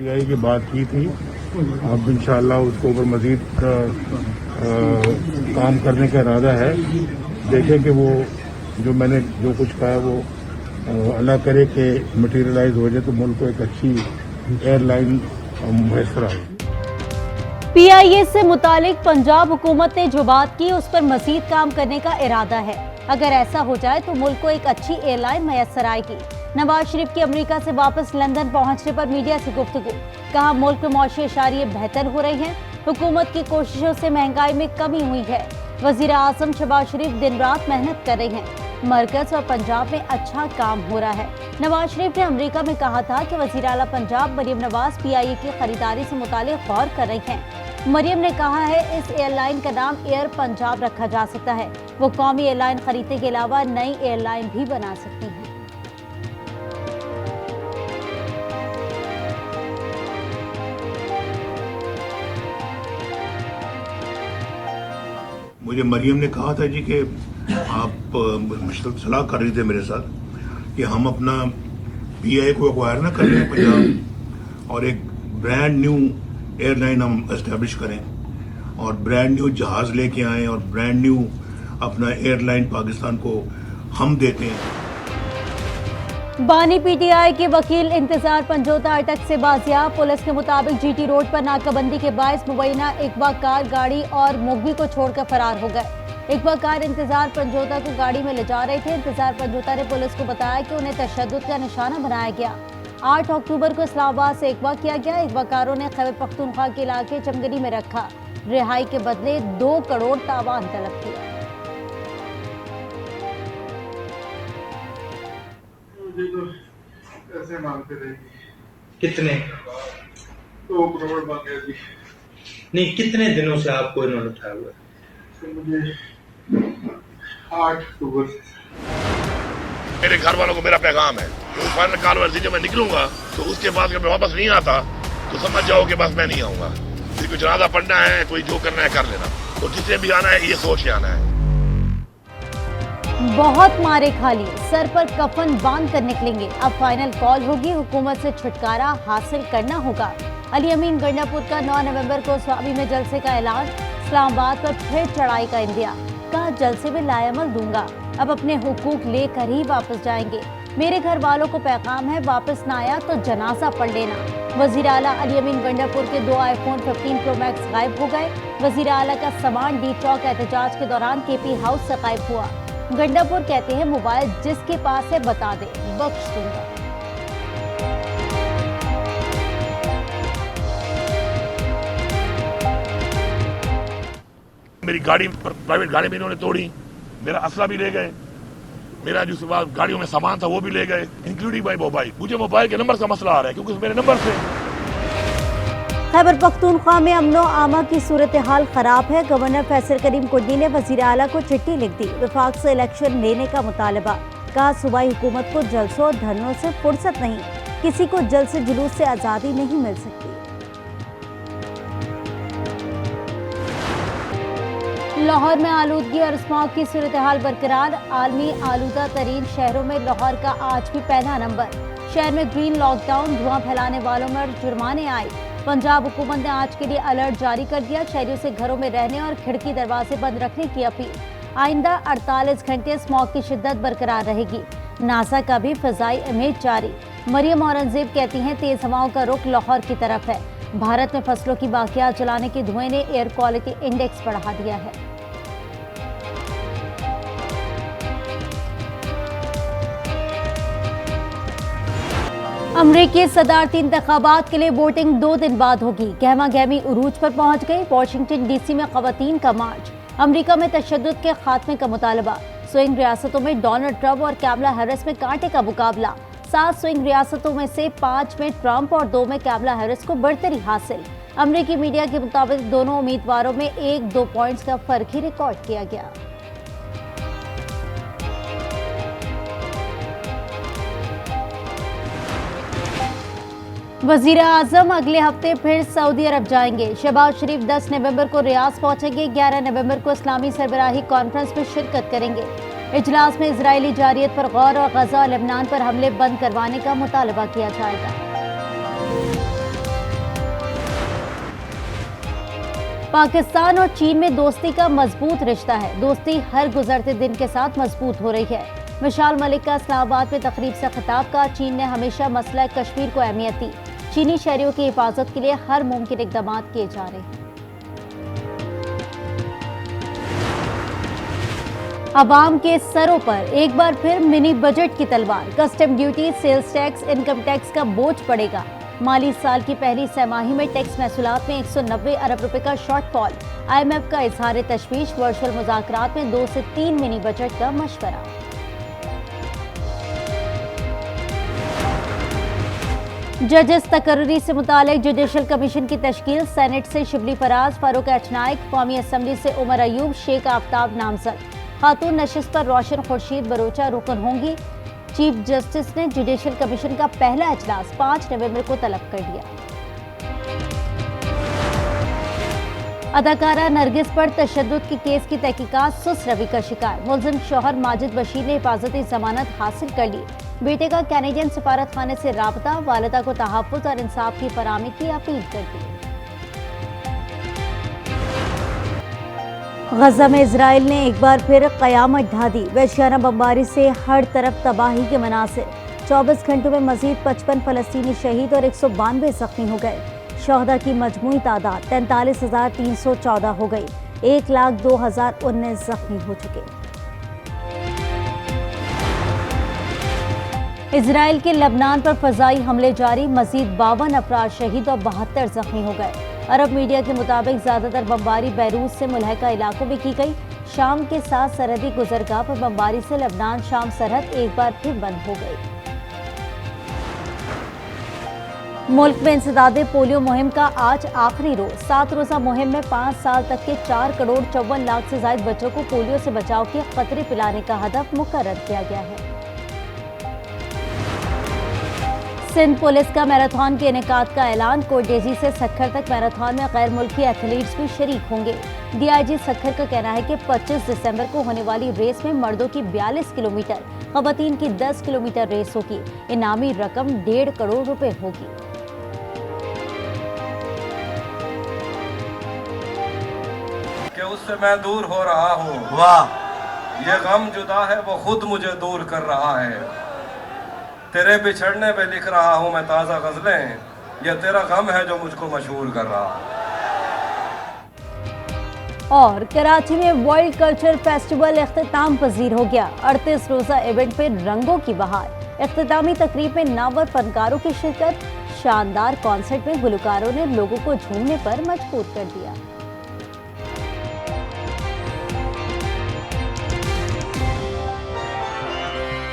Pi की बात की थी। अब इंशाअल्लाह उसके ऊपर मजीद काम करने का इरादा है। देखें कि वो जो मैंने जो कुछ कहा वो अल्लाह करे कि मटीरियलाइज हो जाए तो मुल्क को एक अच्छी एयरलाइन मुयसर आए। पीआईए से मुतालिक पंजाब हुकूमत ने जो बात की उस पर मजीद काम करने का इरादा है। अगर ऐसा हो जाए तो मुल्क को एक अच्छी एयरलाइन मैसर आएगी। नवाज शरीफ की अमेरिका से वापस लंदन पहुंचने पर मीडिया से गुफ्तगू, कहा मुल्क में मौशी अशारिये बेहतर हो रही हैं, हुकूमत की कोशिशों से महंगाई में कमी हुई है। वजीर आजम शहबाज शरीफ दिन रात मेहनत कर रहे हैं, मरकज और पंजाब में अच्छा काम हो रहा है। नवाज शरीफ ने अमेरिका में कहा था कि वजीर आला पंजाब मरियम नवाज पीआईए की खरीदारी से मुतालिक गौर कर रही हैं। मरियम ने कहा है इस एयरलाइन का नाम एयर पंजाब रखा जा सकता है। वो कौमी एयरलाइन खरीदने के अलावा नई एयरलाइन भी बना सकती है। मुझे मरियम ने कहा था जी कि आप सलाह कर रही थे मेरे साथ कि हम अपना पीआई को एक्वायर ना कर लें पंजाब और एक ब्रांड न्यू एयरलाइन हम एस्टेब्लिश करें और ब्रांड न्यू जहाज लेके आएं और ब्रांड न्यू अपना एयरलाइन पाकिस्तान को हम देते हैं। बानी पीटीआई के वकील इंतजार पंजोता अटक से बाजियाब। पुलिस के मुताबिक जीटी रोड पर नाकाबंदी के बायस मुबैना इकबा कार गाड़ी और मुगवी को छोड़कर फरार हो गए। इकबा कार इंतजार पंजोता को गाड़ी में ले जा रहे थे। इंतजार पंजोता ने पुलिस को बताया कि उन्हें तशद्दुद का निशाना बनाया गया। 8 अक्टूबर को इस्लामाबाद से अगवा किया गया। अगवाकारों ने खैबर पख्तूनख्वा के इलाके चमगनी में रखा। रिहाई के बदले 2 करोड़ तावान तलब किया। ऐसे मांगते रहे। कितने? 2 करोड़ मांगे जी। नहीं, कितने दिनों से आपको इन्होंने उठाया हुआ है? तो मुझे 8 अक्टूबर से। मेरे घर वालों को मेरा पैगाम है कि उस फाइनल कॉन्फ्रेंस से जब मैं निकलूंगा तो उसके बाद जब मैं वापस नहीं आता तो समझ जाओ कि बस मैं नहीं आऊंगा। फिर कोई जनाजा पढ़ना है, कोई जो करना है कर लेना। तो जिसे भी आना है ये सोच के आना है। बहुत मारे खा लिए, सर पर कफन बांध कर निकलेंगे। अब फाइनल कॉल होगी, हुकूमत से छुटकारा हासिल करना होगा। अली अमीन गंडापुर का 9 नवंबर को स्वामी में जलसे का ऐलान। इस्लामाबाद पर फिर चढ़ाई का इंदिया, कहा जलसे में लाएमल दूंगा। अब अपने हुकूक लेकर ही वापस जाएंगे। मेरे घर वालों को पैगाम है, वापस ना आया तो जनाजा पढ़ लेना। वजीर आला अली अमीन गंडापुर के 2 आईफोन 15 प्रो मैक्स गायब हो गए। वजीर आला का सामान डी चौक एहतजाज के दौरान केपी हाउस से गायब हुआ। गंडापुर कहते हैं मोबाइल जिसके पास है बता दे, बख्श दूंगा। मेरी गाड़ी प्राइवेट गाड़ी में इन्होंने तोड़ी, मेरा असला भी ले गए, मेरा जो गाड़ियों में सामान था वो भी ले गए, इंक्लूडिंग माई मोबाइल। मुझे मोबाइल के नंबर का मसला आ रहा है क्योंकि मेरे नंबर से। खैबर पख्तूनख्वा में अमनो आमा की सूरत हाल खराब है। गवर्नर फैसल करीम कुंडी ने वजीर आला को चिट्ठी लिख दी, विफाक से इलेक्शन लेने का मुतालबा। कहा सूबाई हुकूमत को जलसों और धरनों से फुर्सत नहीं, किसी को जलसे जुलूस से आज़ादी नहीं मिल सकती। लाहौर में आलूदगी और स्मॉग की सूरत हाल बरकरार। आलमी आलूदा तरीन शहरों में लाहौर का आज भी पहला नंबर। शहर में ग्रीन लॉकडाउन, धुआं फैलाने वालों पर जुर्माने आए। पंजाब हुकूमत ने आज के लिए अलर्ट जारी कर दिया। शहरियों से घरों में रहने और खिड़की दरवाजे बंद रखने की अपील। आइंदा 48 घंटे स्मॉग की शिद्दत बरकरार रहेगी। नासा का भी फजाई इमेज जारी। मरियम औरंगजेब कहती हैं तेज हवाओं का रुख लाहौर की तरफ है। भारत में फसलों की बाकियात जलाने के धुएं ने एयर क्वालिटी इंडेक्स बढ़ा दिया है। अमरीकी सदारती इंतखाबात के लिए वोटिंग 2 दिन बाद होगी। गहमा गहमी उरूज पर पहुंच गई। वॉशिंगटन डीसी में खवातीन का मार्च। अमरीका में तशद्दुद के खात्मे का मुतालबा। स्विंग रियासतों में डोनाल्ड ट्रंप और कैमला हैरिस में कांटे का मुकाबला। 7 स्विंग रियासतों में से 5 में ट्रंप और 2 में कैमला हैरिस को बढ़तरी हासिल। अमरीकी मीडिया के मुताबिक दोनों उम्मीदवारों में 1-2 पॉइंट्स का फर्क ही रिकॉर्ड किया गया। वजीर आजम अगले हफ्ते फिर सऊदी अरब जाएंगे। शहबाज शरीफ 10 नवंबर को रियाद पहुंचेंगे। 11 नवंबर को इस्लामी सरबराही कॉन्फ्रेंस में शिरकत करेंगे। इजलास में इजरायली जारियत पर गौर और गजा और लेबनान पर हमले बंद करवाने का मुतालबा किया जाएगा। पाकिस्तान और चीन में दोस्ती का मजबूत रिश्ता है। दोस्ती हर गुजरते दिन के साथ मजबूत हो रही है। मिसाल मलिक का इस्लामाबाद में तकरीब से खिताब का चीन ने हमेशा मसला कश्मीर को अहमियत दी। चीनी शहरियों की हिफाजत के लिए हर मुमकिन इकदाम किए जा रहे हैं। अवाम के सरों पर एक बार फिर मिनी बजट की तलवार। Custom duty, sales tax, income tax का बोझ पड़ेगा। माली साल की पहली छमाही में टैक्स महसूलात में 190 अरब रुपए का शॉर्टफॉल। IMF का इजहार तशवीश। वर्चुअल मुज़ाकरात में 2 से 3 मिनी बजट का मशवरा। जजेस तकर्री से मुतालिक जुडिशल कमीशन की तश्कील। सेनेट से शिबली फराज, फारूक अचनाइक, कौमी असम्बली से उमर अयूब, शेख आफ्ताब नामजद। खातून नशिस्त पर रोशन खुर्शीद बरोचा रुकन होंगी। चीफ जस्टिस ने जुडिशल कमीशन का पहला इजलास 5 नवंबर को तलब कर दिया। अदाकारा नरगिस पर तशद्दुद के केस की तहकीकात सुस्त रवि का शिकार। मुलजिम शौहर माजिद बशीर ने हिफाजती जमानत हासिल कर ली। बेटे का कैनेडियन सफारत खाने से राबता। वालिदा को तहफ़्फ़ुज़ और इंसाफ की फराहमी की अपील कर दी। गजा में इजराइल ने एक बार फिर कयामत ढा दी। वहशियाना बमबारी से हर तरफ तबाही के मनासिर। 24 घंटों में मजीद 55 फलस्तीनी शहीद और 192 जख्मी हो गए। शहदा की मजमूई तादाद 43,314 हो गई। 1,02,019 जख्मी हो चुके। इजराइल के लबनान पर फजाई हमले जारी। मजीद 52 अफराद शहीद और 72 जख्मी हो गए। अरब मीडिया के मुताबिक ज्यादातर बमबारी बैरूत से मुलहका इलाकों में की गई। शाम के साथ सरहदी गुजरगाह पर बमबारी से लबनान शाम सरहद एक बार फिर बंद हो गई। मुल्क में इंसदादे पोलियो मुहिम का आज आखिरी रोज। 7 रोजा मुहिम में 5 साल तक के 4,54 लाख से ज्यादा बच्चों को पोलियो से बचाव के खतरे पिलाने का हदफ मुकर्रर किया गया है। सिंध पुलिस का मैराथन के इनेकाद का ऐलान। कोटडेजी से सक्खर तक मैराथन में गैर मुल्की एथलीट्स भी शरीक होंगे। DIG सक्खर का कहना है कि 25 दिसंबर को होने वाली रेस में मर्दों की 42 किलोमीटर, खवातीन की 10 किलोमीटर रेस होगी। इनामी रकम 1.5 करोड़ रुपए होगी। कि उससे मैं दूर हो रहा हूँ। वाह! ये गम जुदा है, वो खुद मुझे दूर कर रहा है। तेरे बिछड़ने पे लिख रहा हूँ मैं ताज़ा गज़लें। ये तेरा गम है जो मुझको मशहूर कर रहा है। और कराची में वर्ल्ड कल्चर फेस्टिवल इख्तिताम पजीर हो गया। 38 रोजा इवेंट पे रंगों की बहार। इख्तितामी तकरीब में नामवर फनकारों की शिरकत। शानदार कॉन्सर्ट में गुलकारों ने लोगों को झूमने पर मजबूर कर दिया।